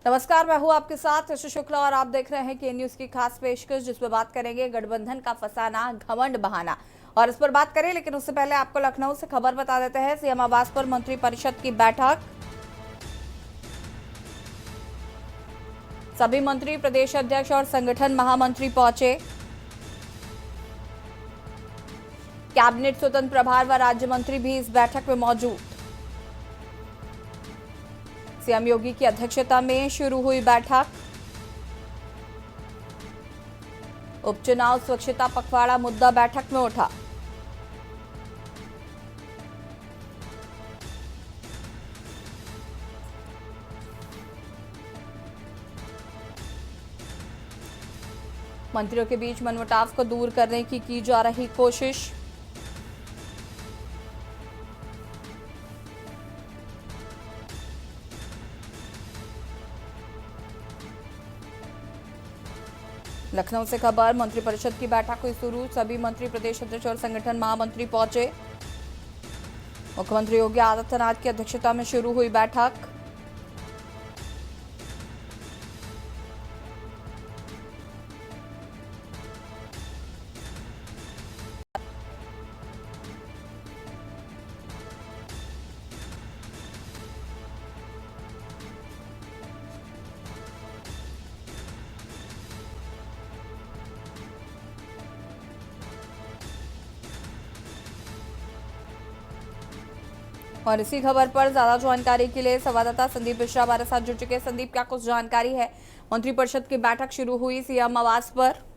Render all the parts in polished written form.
नमस्कार, मैं हूं आपके साथ यशु शुक्ला और आप देख रहे हैं के न्यूज की खास पेशकश, जिसमें बात करेंगे गठबंधन का फसाना, घमंड बहाना। और इस पर बात करें, लेकिन उससे पहले आपको लखनऊ से खबर बता देते हैं। सीएम आवास पर मंत्रिपरिषद की बैठक, सभी मंत्री, प्रदेश अध्यक्ष और संगठन महामंत्री पहुंचे। कैबिनेट स्वतंत्र प्रभार व राज्य मंत्री भी इस बैठक में मौजूद। सीएम योगी की अध्यक्षता में शुरू हुई बैठक। उपचुनाव स्वच्छता पखवाड़ा मुद्दा बैठक में उठा। मंत्रियों के बीच मनमुटाव को दूर करने की जा रही कोशिश। लखनऊ से खबर, मंत्रिपरिषद की बैठक हुई शुरू। सभी मंत्री, प्रदेश अध्यक्ष और संगठन महामंत्री पहुंचे। मुख्यमंत्री योगी आदित्यनाथ की अध्यक्षता में शुरू हुई बैठक। और इसी खबर पर ज्यादा जानकारी के लिए संवाददाता संदीप मिश्रा हमारे साथ जुड़ चुके हैं। संदीप, क्या कुछ जानकारी है? मंत्रिपरिषद की बैठक शुरू हुई सीएम आवास पर।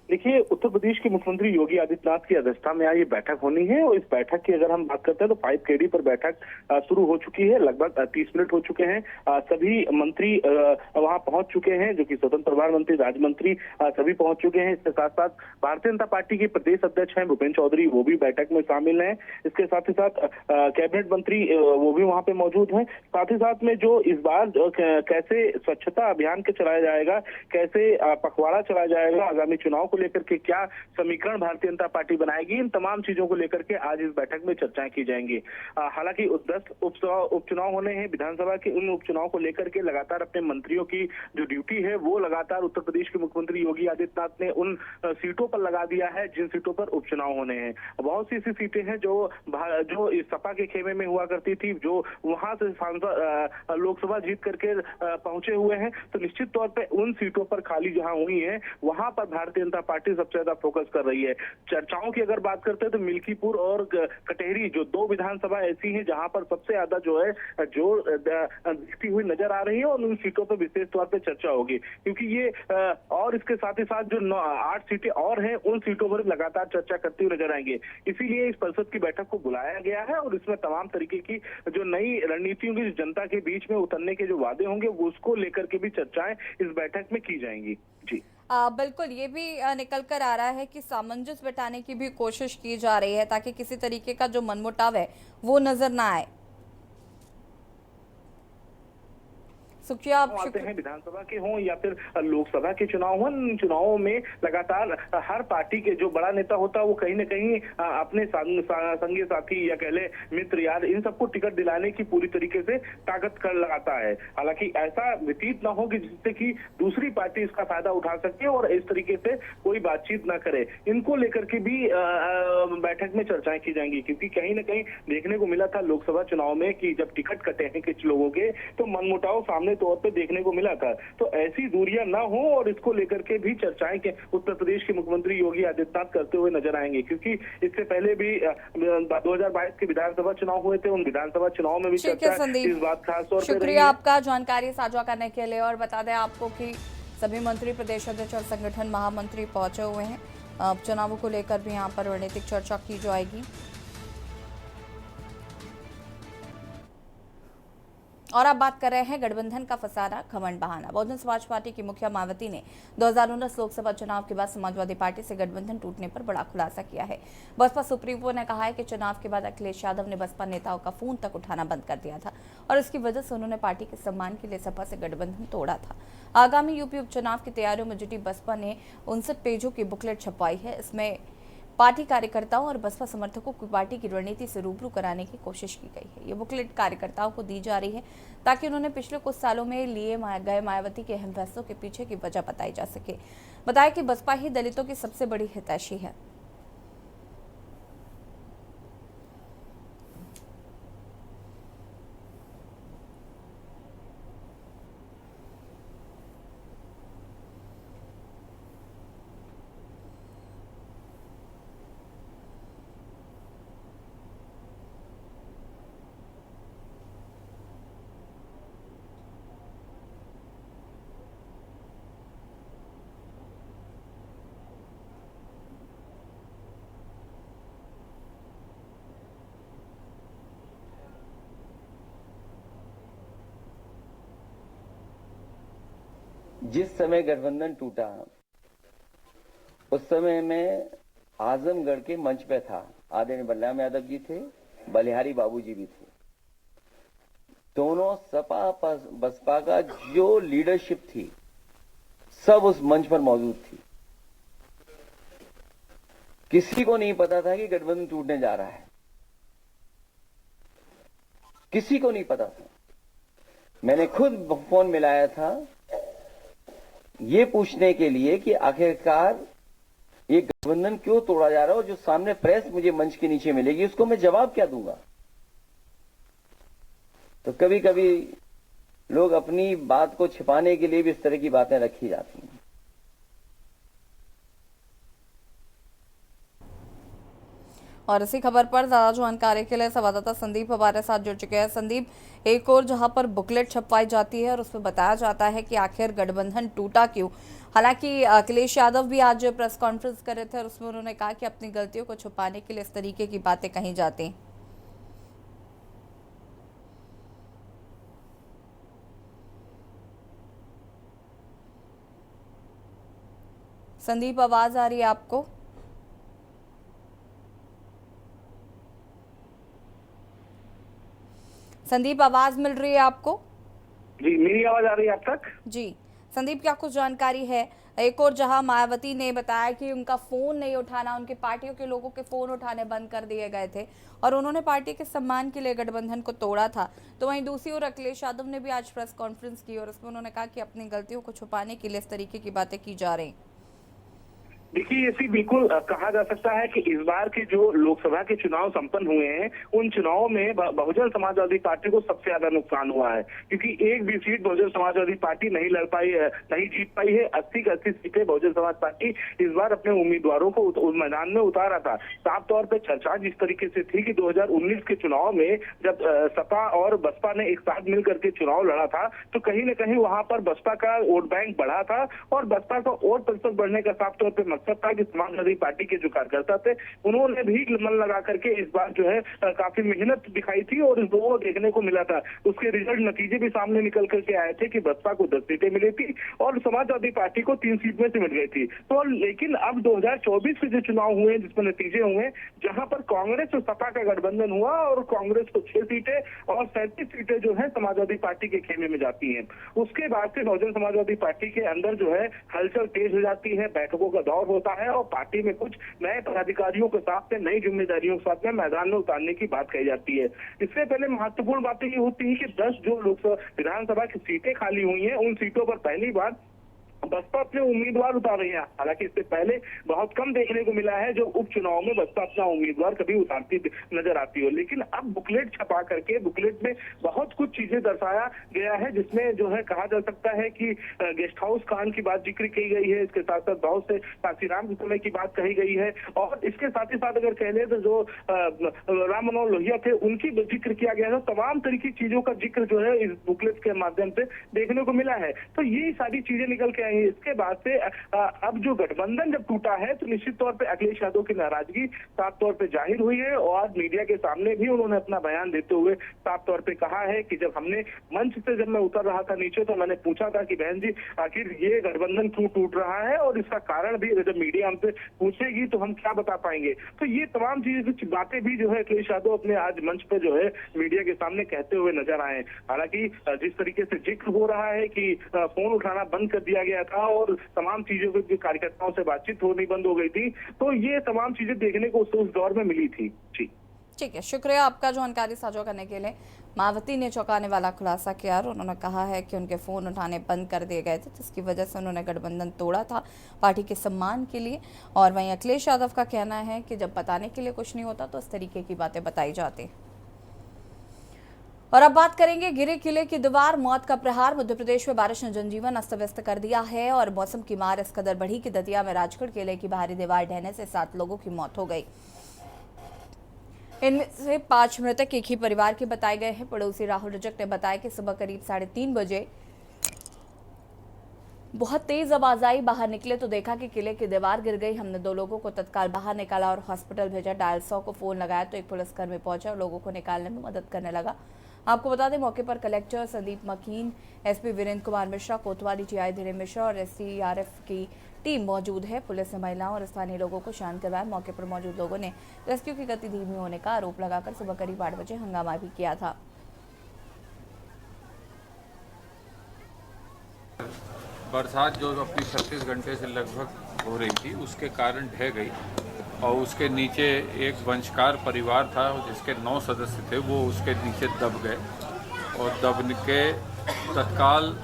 देखिए, उत्तर प्रदेश के मुख्यमंत्री योगी आदित्यनाथ की अध्यक्षता में आज ये बैठक होनी है और इस बैठक की अगर हम बात करते हैं तो 5KD पर बैठक शुरू हो चुकी है। लगभग 30 मिनट हो चुके हैं। सभी मंत्री वहां पहुंच चुके हैं, जो कि स्वतंत्र प्रभार मंत्री, राज्य मंत्री सभी पहुंच चुके हैं। इसके साथ साथ भारतीय जनता पार्टी के प्रदेश अध्यक्ष हैं भूपेंद्र चौधरी, वो भी बैठक में शामिल हैं। इसके साथ ही साथ कैबिनेट मंत्री वो भी वहां पे मौजूद हैं। साथ ही साथ में जो इस बार कैसे स्वच्छता अभियान के चलाया जाएगा, कैसे पखवाड़ा चलाया जाएगा, आगामी चुनाव को लेकर के क्या समीकरण भारतीय जनता पार्टी बनाएगी, इन तमाम चीजों को लेकर के आज इस बैठक में चर्चाएं की जाएंगी। हालांकि 10 उपचुनाव होने हैं विधानसभा के। उन उपचुनाव को लेकर के लगातार अपने मंत्रियों की जो ड्यूटी है वो लगातार उत्तर प्रदेश के मुख्यमंत्री योगी आदित्यनाथ ने उन सीटों पर लगा दिया है जिन सीटों पर उपचुनाव होने हैं। बहुत सी ऐसी सीटें हैं जो इस सपा के खेमे में हुआ करती थी, जो वहां से सांसद लोकसभा जीत करके पहुंचे हुए हैं। तो निश्चित तौर पर उन सीटों पर खाली जहां हुई है वहां पर भारतीय जनता पार्टी सबसे ज्यादा फोकस कर रही है। चर्चाओं की अगर बात करते हैं तो मिल्कीपुर और कटेहरी, जो 2 विधानसभा ऐसी हैं जहां पर सबसे ज्यादा जो है जोर दिखती हुई नजर आ रही है और उन सीटों पर विशेष तौर पर चर्चा होगी, क्योंकि ये और इसके साथ ही साथ जो 8 सीटें और हैं उन सीटों पर लगातार चर्चा करती हुई नजर आएंगे। इसीलिए इस परिषद की बैठक को बुलाया गया है और इसमें तमाम तरीके की जो नई रणनीतियों की जनता के बीच में उतरने के जो वादे होंगे उसको लेकर के भी चर्चाएं इस बैठक में की जाएंगी। जी बिल्कुल, ये भी निकल कर आ रहा है कि सामंजस्य बिठाने की भी कोशिश की जा रही है, ताकि किसी तरीके का जो मनमुटाव है वो नजर ना आए। सुखिया, आते हैं विधानसभा के हों या फिर लोकसभा के चुनाव हों, इन चुनावों में लगातार हर पार्टी के जो बड़ा नेता होता है वो कहीं ना कहीं अपने संगी साथी या कह ले मित्र यार, इन सबको टिकट दिलाने की पूरी तरीके से ताकत कर लगाता है। हालांकि ऐसा व्यतीत ना हो कि जिससे कि दूसरी पार्टी इसका फायदा उठा सके और इस तरीके से कोई बातचीत ना करे। इनको लेकर के भी बैठक में चर्चाएं की जाएंगी, क्योंकि कहीं ना कहीं देखने को मिला था लोकसभा चुनाव में कि जब टिकट कटे हैं कुछ लोगों के तो मनमुटाव सामने तौर पे देखने को मिला था। तो ऐसी दूरियां ना हो और इसको लेकर के भी चर्चाएं के उत्तर प्रदेश के मुख्यमंत्री योगी आदित्यनाथ करते हुए नजर आएंगे, क्योंकि इससे पहले भी 2022 के विधानसभा चुनाव हुए थे। उन विधानसभा चुनाव में भी चर्चा इस बात खास तौर पर। शुक्रिया आपका जानकारी साझा करने के लिए। और बता दें आपको कि सभी मंत्री, प्रदेश अध्यक्ष और संगठन महामंत्री पहुंचे हुए हैं। चुनावों को लेकर भी यहाँ पर रणनीतिक चर्चा की जाएगी। और अब बात कर रहे हैं गठबंधन का फसाना, घमंड बहाना। बहुजन समाज पार्टी की मुखिया मायावती ने 2019 लोकसभा चुनाव के बाद समाजवादी पार्टी से गठबंधन टूटने पर बड़ा खुलासा किया है। बसपा सुप्रीमो ने कहा है कि चुनाव के बाद अखिलेश यादव ने बसपा नेताओं का फोन तक उठाना बंद कर दिया था और इसकी वजह से उन्होंने पार्टी के सम्मान के लिए सपा से गठबंधन तोड़ा था। आगामी यूपी उपचुनाव की तैयारियों में जुटी बसपा ने 59 पेजों की बुकलेट छपवाई है। इसमें पार्टी कार्यकर्ताओं और बसपा समर्थकों को पार्टी की रणनीति से रूबरू कराने की कोशिश की गई है। ये बुकलेट कार्यकर्ताओं को दी जा रही है ताकि उन्होंने पिछले कुछ सालों में लिए गए मायावती के अहम फैसलों के पीछे की वजह बताई जा सके। बताया कि बसपा ही दलितों की सबसे बड़ी हितैषी है। जिस समय गठबंधन टूटा उस समय में आजमगढ़ के मंच पे था, आदरणीय बलराम यादव जी थे, बलिहारी बाबूजी भी थे। दोनों सपा बसपा का जो लीडरशिप थी सब उस मंच पर मौजूद थी। किसी को नहीं पता था कि गठबंधन टूटने जा रहा है, किसी को नहीं पता था। मैंने खुद फोन मिलाया था ये पूछने के लिए कि आखिरकार ये गठबंधन क्यों तोड़ा जा रहा है, और जो सामने प्रेस मुझे मंच के नीचे मिलेगी उसको मैं जवाब क्या दूंगा। तो कभी कभी लोग अपनी बात को छिपाने के लिए भी इस तरह की बातें रखी जाती हैं। और इसी खबर पर ज्यादा जानकारी के लिए संवाददाता संदीप हमारे साथ जुड़ चुके हैं। संदीप, एक और जहां पर बुकलेट छपवाई जाती है और उसमें बताया जाता है कि आखिर गठबंधन टूटा क्यों। हालांकि अखिलेश यादव भी आज प्रेस कॉन्फ्रेंस कर रहे थे और उसमें उन्होंने कहा कि अपनी गलतियों को छुपाने के लिए इस तरीके की बातें कही जाती हैं। संदीप, आवाज आ रही है आपको? संदीप, आवाज मिल रही है आपको? जी, मेरी आवाज आ रही है आप तक? जी संदीप, क्या कुछ जानकारी है? एक और जहां मायावती ने बताया कि उनका फोन नहीं उठाना, उनके पार्टियों के लोगों के फोन उठाने बंद कर दिए गए थे और उन्होंने पार्टी के सम्मान के लिए गठबंधन को तोड़ा था, तो वहीं दूसरी ओर अखिलेश यादव ने भी आज प्रेस कॉन्फ्रेंस की और उसमें उन्होंने कहा कि अपनी गलतियों को छुपाने के लिए इस तरीके की बातें की जा रही। देखिए, ऐसी बिल्कुल कहा जा सकता है कि इस बार के जो लोकसभा के चुनाव संपन्न हुए हैं उन चुनावों में बहुजन समाजवादी पार्टी को सबसे ज्यादा नुकसान हुआ है, क्योंकि एक भी सीट बहुजन समाजवादी पार्टी नहीं लड़ पाई है, नहीं जीत पाई है। 80 की 80 सीटें बहुजन समाज पार्टी इस बार अपने उम्मीदवारों को उस मैदान में उतारा था। साफ तौर पर चर्चा जिस तरीके से थी कि 2019 के चुनाव में जब सपा और बसपा ने एक साथ मिलकर के चुनाव लड़ा था तो कहीं न कहीं वहां पर बसपा का वोट बैंक बढ़ा था और बसपा का वोट प्रतिशत बढ़ने का साफ तौर पर मकसद था कि समाजवादी पार्टी के जो कार्यकर्ता थे उन्होंने भी मन लगा करके इस बार जो है काफी मेहनत दिखाई थी और वो देखने को मिला था। उसके रिजल्ट नतीजे भी सामने निकल करके आए थे कि बसपा को 10 सीटें मिली थी और समाजवादी पार्टी को 3 सीट में सिमट गई थी। तो लेकिन अब 2024 के जो चुनाव हुए जिसमें नतीजे हुए जहां पर कांग्रेस और सपा का गठबंधन हुआ और कांग्रेस को 6 सीटें और 37 सीटें जो है समाजवादी पार्टी के खेमे में जाती हैं। उसके बाद से बहुजन समाजवादी पार्टी के अंदर जो है हलचल तेज हो जाती है, बैठकों का दौर होता है और पार्टी में कुछ नए पदाधिकारियों के साथ में नई जिम्मेदारियों के साथ में मैदान में उतारने की बात कही जाती है। इससे पहले महत्वपूर्ण बातें ये होती है कि 10 जो लोकसभा विधानसभा की सीटें खाली हुई हैं उन सीटों पर पहली बार बसपा अपने उम्मीदवार उतार रही है। हालांकि इससे पहले बहुत कम देखने को मिला है जो उपचुनाव में बसपा अपना उम्मीदवार कभी उतारती नजर आती हो, लेकिन अब बुकलेट छपा करके बुकलेट में बहुत कुछ चीजें दर्शाया गया है जिसमें जो है कहा जा सकता है कि गेस्ट हाउस कांड की बात जिक्र की गई है। इसके साथ साथ बहुत से काशीराम के समय की बात कही गई है और इसके साथ ही साथ अगर कह ले तो जो राम मनोहर लोहिया थे उनकी जिक्र किया गया है। तमाम तरीके की चीजों का जिक्र जो है इस बुकलेट के माध्यम से देखने को मिला है। तो ये सारी चीजें निकल के इसके बाद से अब जो गठबंधन जब टूटा है तो निश्चित तौर पे अखिलेश यादव की नाराजगी साफ तौर पे जाहिर हुई है और मीडिया के सामने भी उन्होंने अपना बयान देते हुए साफ तौर पे कहा है कि जब हमने मंच से जब मैं उतर रहा था नीचे तो मैंने पूछा था कि बहन जी आखिर ये गठबंधन क्यों टूट रहा है और इसका कारण भी जब मीडिया हमसे पूछेगी तो हम क्या बता पाएंगे। तो ये तमाम चीजें बातें भी जो है अखिलेश यादव अपने आज मंच पे जो है मीडिया के सामने कहते हुए नजर आए। हालांकि जिस तरीके से जिक्र हो रहा है कि फोन उठाना बंद कर दिया गया गया था और तमाम चीजों के कार्यकर्ताओं से बातचीत होनी बंद हो गई थी। तो ये तमाम चीजें देखने को उस दौर में मिली थी। जी ठीक है, शुक्रिया आपका जानकारी साझा करने के लिए। मायावती ने चौंकाने वाला खुलासा किया और उन्होंने कहा है कि उनके फोन उठाने बंद कर दिए गए थे, जिसकी वजह से उन्होंने गठबंधन तोड़ा था पार्टी के सम्मान के लिए। और वहीं अखिलेश यादव का कहना है कि जब बताने के लिए कुछ नहीं होता तो इस तरीके की बातें बताई जाती। और अब बात करेंगे गिरे किले की दीवार, मौत का प्रहार। मध्य प्रदेश में बारिश ने जनजीवन अस्त व्यस्त कर दिया है और मौसम की मार इस कदर बढ़ी कि दतिया में राजगढ़ किले की बाहरी दीवार ढहने से 7 लोगों की मौत हो गई। इनमें से 5 मृतक एक ही परिवार के बताए गए हैं। पड़ोसी राहुल रजक ने बताया कि सुबह करीब 3:30 बजे बहुत तेज आवाज आई, बाहर निकले तो देखा कि किले की दीवार गिर गई। हमने 2 लोगों को तत्काल बाहर निकाला और हॉस्पिटल भेजा। डायल 100 को फोन लगाया तो एक पुलिसकर्मी पहुंचा और लोगों को निकालने में मदद करने लगा। आपको बता दें, मौके पर कलेक्टर संदीप मकीन, एसपी वीरेंद्र कुमार मिश्रा, कोतवाली टीआई धीरेन्द्र मिश्रा और एसडीआरएफ की टीम मौजूद है। पुलिस ने महिलाओं और स्थानीय लोगों को शांत करवाया। मौके पर मौजूद लोगों ने रेस्क्यू की गति धीमी होने का आरोप लगाकर सुबह करीब 8 बजे हंगामा भी किया था। बरसात जो अपनी 36 घंटे से लगभग हो रही थी उसके कारण ढह गई और उसके नीचे एक वंशकार परिवार था जिसके 9 सदस्य थे, वो उसके नीचे दब गए और दबने के तत्काल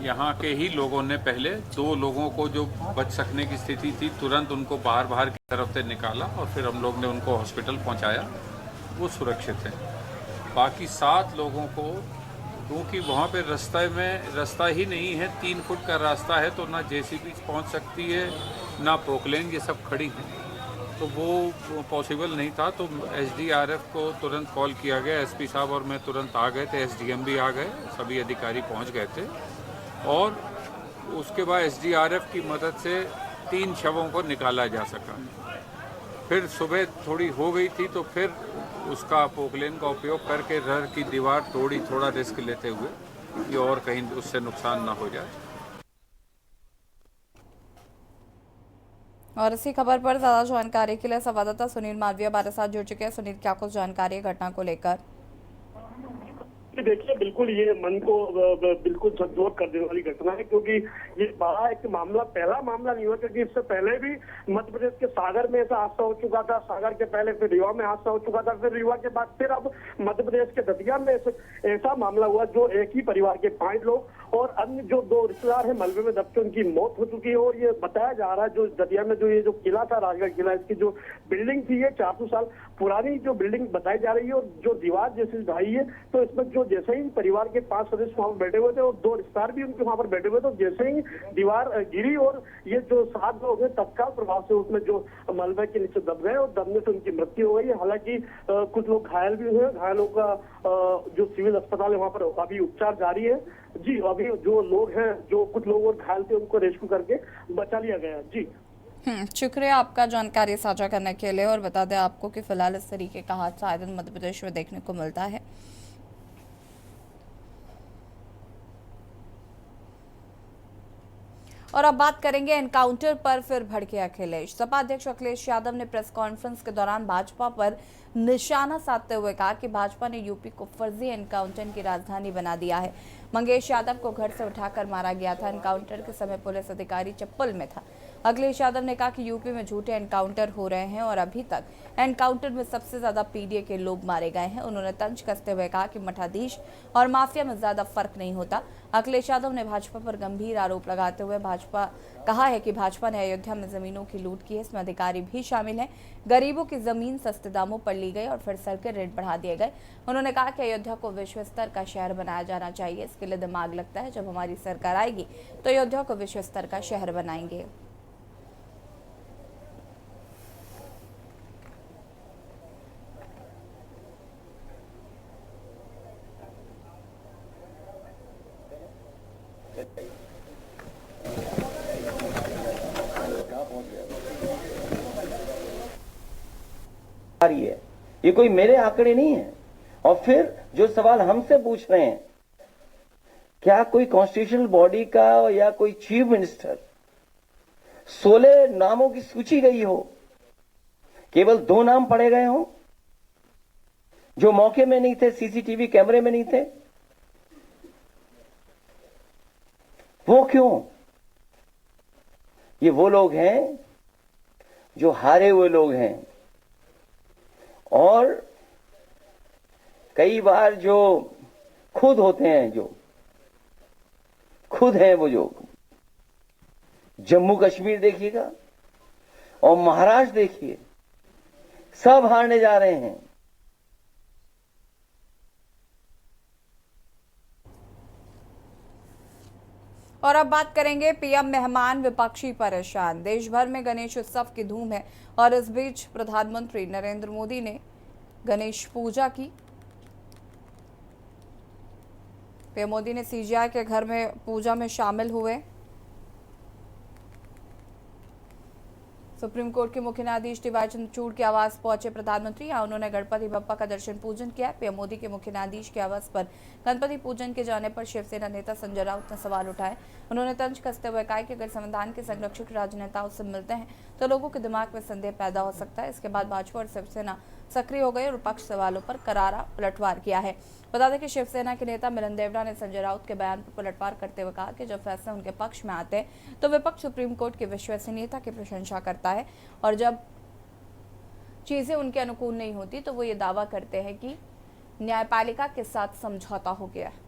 यहाँ के ही लोगों ने पहले 2 लोगों को जो बच सकने की स्थिति थी तुरंत उनको बाहर की तरफ से निकाला और फिर हम लोग ने उनको हॉस्पिटल पहुँचाया, वो सुरक्षित हैं। बाकी 7 लोगों को, क्योंकि वहाँ पे रास्ता ही नहीं है, 3 फुट का रास्ता है तो ना जेसीबी पहुँच सकती है ना पोकलेन, ये सब खड़ी हैं, तो वो पॉसिबल नहीं था। तो एसडीआरएफ को तुरंत कॉल किया गया, एसपी साहब और मैं तुरंत आ गए थे, एसडीएम भी आ गए, सभी अधिकारी पहुँच गए थे और उसके बाद एसडीआरएफ की मदद से 3 शवों को निकाला जा सका। फिर सुबह थोड़ी हो गई थी तो फिर उसका पोकलेन का उपयोग करके घर की दीवार तोड़ी, थोड़ा रिस्क लेते हुए कि और कहीं उससे नुकसान ना हो जाए। और इसी खबर पर ज्यादा जानकारी के लिए संवाददाता सुनील मालवीय हमारे साथ जुड़ चुके हैं। सुनील, क्या कुछ जानकारी है घटना को लेकर? देखिए, बिल्कुल ये मन को बिल्कुल झकझोर कर देने वाली घटना है, क्योंकि ये बड़ा एक मामला, पहला मामला नहीं हुआ, क्योंकि इससे पहले भी मध्य प्रदेश के सागर में ऐसा हादसा हो चुका था। सागर के पहले फिर रीवा में हादसा हो चुका था, फिर रीवा के बाद फिर अब मध्य प्रदेश के दतिया में ऐसा मामला हुआ जो एक ही परिवार के 5 लोग और अन्य जो 2 रिश्तेदार हैं मलबे में दबके उनकी मौत हो चुकी है। और ये बताया जा रहा है जो दतिया में जो ये जो किला था, राजगढ़ किला, इसकी जो बिल्डिंग थी ये 400 साल पुरानी जो बिल्डिंग बताई जा रही है और जो दीवार जैसी ढाई है, तो इसमें जो जैसे ही परिवार के 5 सदस्य वहां पर बैठे हुए थे और 2 रिश्तेदार भी उनके वहां पर बैठे हुए, तो जैसे ही दीवार गिरी और ये जो 7 लोग हैं तत्काल प्रभाव से उसमें जो मलबे के नीचे दब गए और दबने से उनकी मृत्यु हो गई। हालांकि कुछ लोग घायल भी हुए, घायलों का जो सिविल अस्पताल है वहां पर अभी उपचार जारी है। जी, अभी जो लोग हैं, जो कुछ लोग और घायल थे, उनको रेस्क्यू करके बचा लिया गया। जी, शुक्रिया आपका जानकारी साझा करने के लिए। और बता दें आपको कि फिलहाल इस तरीके का हादसा आए दिन मध्य प्रदेश में देखने को मिलता है। और अब बात करेंगे एनकाउंटर पर, फिर भड़के अखिलेश। सपा अध्यक्ष अखिलेश यादव ने प्रेस कॉन्फ्रेंस के दौरान भाजपा पर निशाना साधते हुए कहा कि भाजपा ने यूपी को फर्जी एनकाउंटर की राजधानी बना दिया है। मंगेश यादव को घर से उठाकर मारा गया था। एनकाउंटर के समय पुलिस अधिकारी चप्पल में था। अखिलेश यादव ने कहा कि यूपी में झूठे एनकाउंटर हो रहे हैं और अभी तक एनकाउंटर में सबसे ज्यादा पीडीए के लोग मारे गए हैं। उन्होंने तंज कसते हुए कहा कि मठाधीश और माफिया में ज्यादा फर्क नहीं होता। अखिलेश यादव ने भाजपा पर गंभीर आरोप लगाते हुए कहा है कि भाजपा ने अयोध्या में जमीनों की लूट की है, इसमें अधिकारी भी शामिल हैं। गरीबों की जमीन सस्ते दामों पर ली गई और फिर सर्किट रेट बढ़ा दिए गए। उन्होंने कहा कि अयोध्या को विश्व स्तर का शहर बनाया जाना चाहिए। इसके लिए दिमाग लगता है, जब हमारी सरकार आएगी तो अयोध्या को विश्व स्तर का शहर बनाएंगे। रही है, ये कोई मेरे आंकड़े नहीं है। और फिर जो सवाल हमसे पूछ रहे हैं, क्या कोई कॉन्स्टिट्यूशनल बॉडी का या कोई चीफ मिनिस्टर 16 नामों की सूची गई हो, केवल 2 नाम पढ़े गए हो जो मौके में नहीं थे, सीसीटीवी कैमरे में नहीं थे? वो क्यों? ये वो लोग हैं जो हारे हुए लोग हैं, और कई बार जो खुद होते हैं, जो खुद हैं वो जो जम्मू कश्मीर देखिएगा और महाराष्ट्र देखिए, सब हारने जा रहे हैं। और अब बात करेंगे पीएम मेहमान, विपक्षी परेशान। देश भर में गणेश उत्सव की धूम है और इस बीच प्रधानमंत्री नरेंद्र मोदी ने गणेश पूजा की। पीएम मोदी ने सीजीआई के घर में पूजा में शामिल हुए। सुप्रीम कोर्ट के मुख्य न्यायाधीश डी वाई चंद्रचूड़ के आवास पहुंचे प्रधानमंत्री। यहाँ उन्होंने गणपति बप्पा का दर्शन पूजन किया। पीएम मोदी के मुख्य न्यायाधीश के आवास पर गणपति पूजन के जाने पर शिवसेना नेता संजय राउत ने सवाल उठाए। उन्होंने तंज कसते हुए कहा कि अगर संविधान के संरक्षक राजनेताओं से मिलते हैं तो लोगों के दिमाग में संदेह पैदा हो सकता है। इसके बाद भाजपा और शिवसेना सक्रिय हो गए और विपक्ष सवालों पर करारा पलटवार किया है। बता दें कि शिवसेना के नेता मिलन देवड़ा ने संजय राउत के बयान पर पलटवार करते हुए कहा कि जब फैसले उनके पक्ष में आते हैं तो विपक्ष सुप्रीम कोर्ट की विश्वसनीयता की प्रशंसा करता है, और जब चीजें उनके अनुकूल नहीं होती तो वो ये दावा करते हैं कि न्यायपालिका के साथ समझौता हो गया है।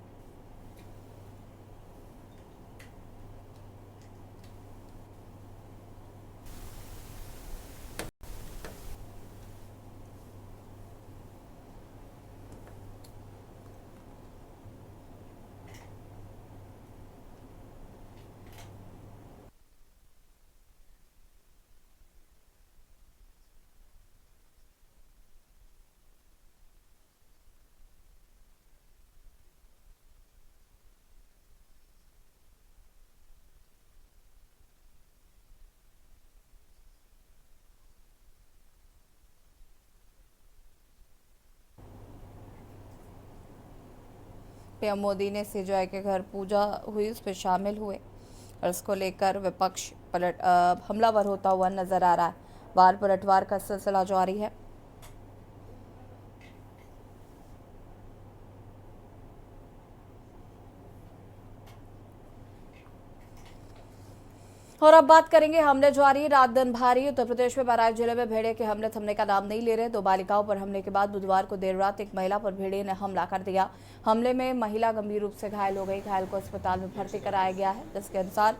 पीएम मोदी ने सीजीआई के घर पूजा हुई, उस पर शामिल हुए और इसको लेकर विपक्ष हमलावर होता हुआ नजर आ रहा है। वार पलटवार का सिलसिला जारी है। और अब बात करेंगे हमले जारी, रात दिन भारी। उत्तर प्रदेश में बहराइच जिले में भेड़िए के हमले थमने का नाम नहीं ले रहे। 2 बालिकाओं पर हमले के बाद बुधवार को देर रात एक महिला पर भेड़िए ने हमला कर दिया। हमले में महिला गंभीर रूप से घायल हो गई। घायल को अस्पताल में भर्ती कराया गया है। जिसके अनुसार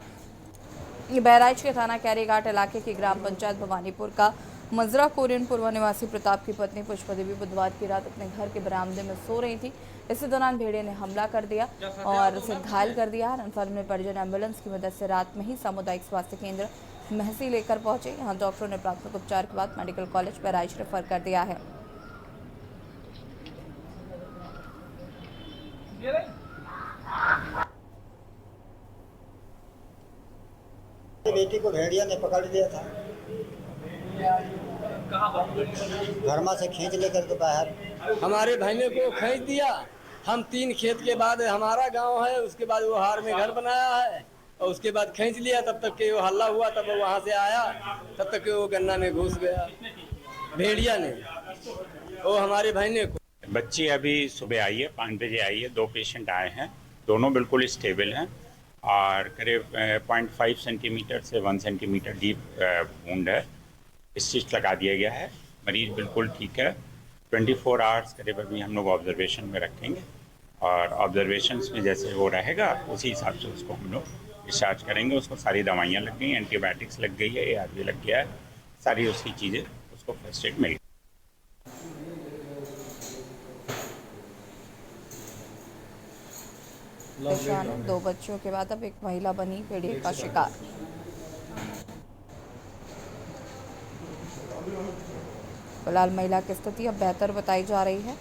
बहराइच के थाना कैरीघाट इलाके की ग्राम पंचायत भवानीपुर का मजरा कोरियन पूर्व निवासी प्रताप की पत्नी पुष्पा देवी बुधवार की रात अपने घर के बरामदे में सो रही थी। इसी दौरान भेड़िए ने हमला कर दिया और उसे घायल कर दिया। रनफर में परिजन एम्बुलेंस की मदद से रात में ही सामुदायिक स्वास्थ्य केंद्र महसी लेकर पहुंचे। यहां डॉक्टरों ने प्राथमिक उपचार के बाद मेडिकल कॉलेज बहराइच रेफर कर दिया है। बेटी को भेड़िया ने पकड़ लिया था, घर में से खींच लेकर के बाहर हमारे भाईने को खींच दिया। हम 3 खेत के बाद हमारा गांव है, उसके बाद वो हार में घर बनाया है और उसके बाद खींच लिया। तब तक के वो हल्ला हुआ, तब वो वहां से आया, तब तक के वो गन्ना में घुस गया भेड़िया ने, वो हमारे भाईने को। बच्ची अभी सुबह आई है, 5 बजे आई है। 2 पेशेंट आए हैं, दोनों बिल्कुल स्टेबल हैं और करीब 0.5 सेंटीमीटर से 1 सेंटीमीटर डीप वुंड है। स्टिच लगा दिया गया है। मरीज बिल्कुल ठीक है। 24 आवर्स करीब अभी हम लोग ऑब्जर्वेशन में रखेंगे और ऑब्जर्वेशंस में जैसे वो रहेगा उसी हिसाब से उसको हम लोग डिस्चार्ज करेंगे। उसको सारी दवाइयाँ लग गई, एंटीबायोटिक्स लग गई है, ARV लग गया है, सारी उसकी चीज़ें उसको फर्स्ट एड मिल गई। परेशान 2 बच्चों के बाद अब एक महिला बनी भेड़िए का शिकार। फिलहाल महिला की स्थिति अब बेहतर बताई जा रही है।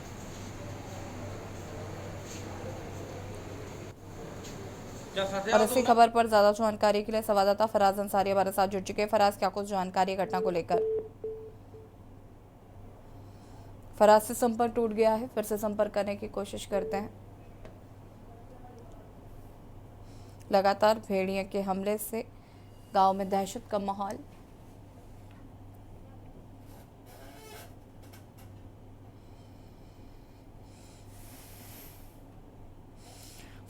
और इसी खबर पर ज्यादा जानकारी के लिए संवाददाता फराज अंसारी हमारे साथ जुड़ चुके हैं। फराज, क्या कुछ जानकारी घटना को लेकर? फराज से संपर्क टूट गया है, फिर से संपर्क करने की कोशिश करते हैं। लगातार भेड़िए के हमले से गांव में दहशत का माहौल।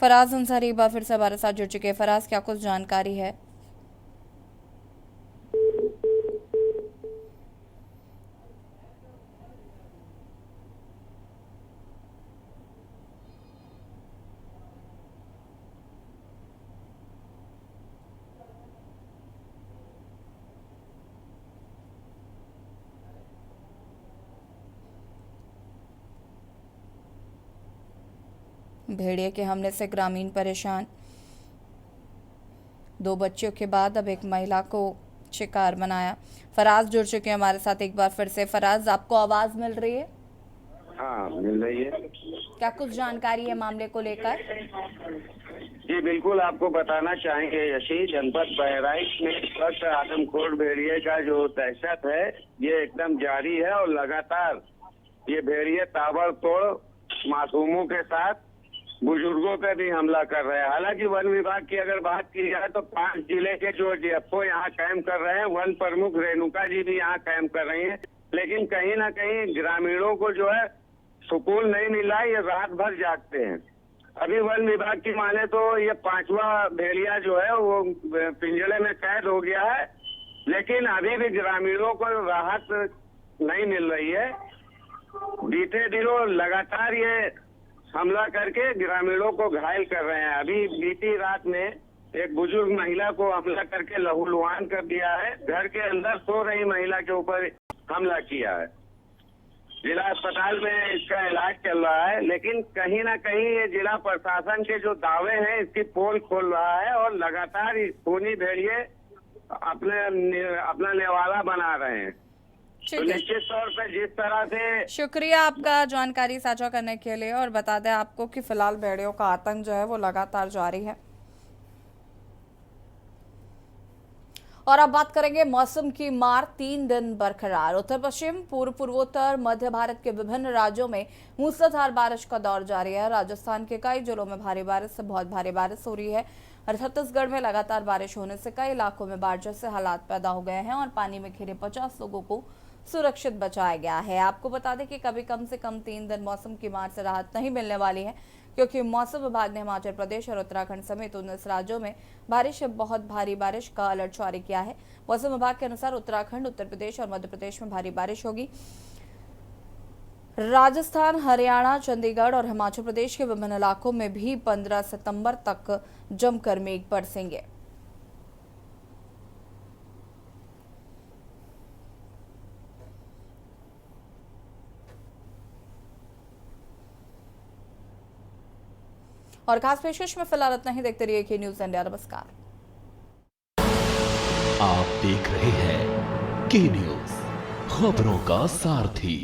फराज अंसारी एक बार फिर से हमारे साथ जुड़ चुके हैं। फराज, क्या कुछ जानकारी है? भेड़िए के हमले से ग्रामीण परेशान। 2 बच्चियों के बाद अब एक महिला को शिकार बनाया। फराज जुड़ चुके हैं हमारे साथ एक बार फिर से। फराज, आपको आवाज मिल रही है? हाँ, मिल रही है। क्या कुछ जानकारी है मामले को लेकर? जी बिल्कुल, आपको बताना चाहेंगे यशी, जनपद बहराइच में इस वक्त आदमखोर भेड़िए का जो दहशत है ये एकदम जारी है और लगातार ये भेड़िए ताबड़तोड़ मासूमों के साथ बुजुर्गों पे भी हमला कर रहे हैं। हालांकि वन विभाग की अगर बात की जाए तो 5 जिले के जो डीएफओ यहाँ कैंप कर रहे हैं, वन प्रमुख रेणुका जी भी यहाँ कैंप कर रही हैं, लेकिन कहीं ना कहीं ग्रामीणों को जो है सुकून नहीं मिला, ये रात भर जागते हैं। अभी वन विभाग की माने तो ये 5वां भेड़िया जो है वो पिंजरे में कैद हो गया है, लेकिन अभी भी ग्रामीणों को राहत नहीं मिल रही है। बीते दिनों लगातार ये हमला करके ग्रामीणों को घायल कर रहे हैं। अभी बीती रात में एक बुजुर्ग महिला को हमला करके लहूलुहान कर दिया है। घर के अंदर सो रही महिला के ऊपर हमला किया है। जिला अस्पताल में इसका इलाज चल रहा है, लेकिन कहीं ना कहीं ये जिला प्रशासन के जो दावे हैं इसकी पोल खोल रहा है और लगातार इस खूनी भेड़िए अपना नेवाला बना रहे हैं। तो निश्चित तौर पर जिस तरह से शुक्रिया आपका जानकारी साझा करने के लिए। और बता दें आपको कि फिलहाल भेड़ियों का आतंक जो है वो लगातार जारी है। और अब बात करेंगे मौसम की मार 3 दिन बरकरार। उत्तर पश्चिम, पूर्व पूर्वोत्तर, मध्य भारत के विभिन्न राज्यों में मूसलाधार बारिश का दौर जारी है। राजस्थान के कई जिलों में भारी बारिश से बहुत भारी बारिश हो रही है और छत्तीसगढ़ में लगातार बारिश होने से कई इलाकों में बाढ़ जैसे हालात पैदा हो गए हैं और पानी में घिरे 50 लोगों को सुरक्षित बचाया गया है। आपको बता दें कि कभी कम से कम 3 दिन मौसम की मार से राहत नहीं मिलने वाली है, क्योंकि मौसम विभाग ने हिमाचल प्रदेश और उत्तराखंड समेत 19 राज्यों में भारी से बहुत भारी बारिश का अलर्ट जारी किया है। मौसम विभाग के अनुसार उत्तराखंड, उत्तर प्रदेश और मध्य प्रदेश में भारी बारिश होगी। राजस्थान, हरियाणा, चंडीगढ़ और हिमाचल प्रदेश के विभिन्न इलाकों में भी 15 सितंबर तक जमकर मेघ बरसेंगे। और खास पेशकश में फिलहाल इतना ही। देखते रहिए न्यूज़ इंडिया। नमस्कार। आप देख रहे हैं के न्यूज़, खबरों का सारथी।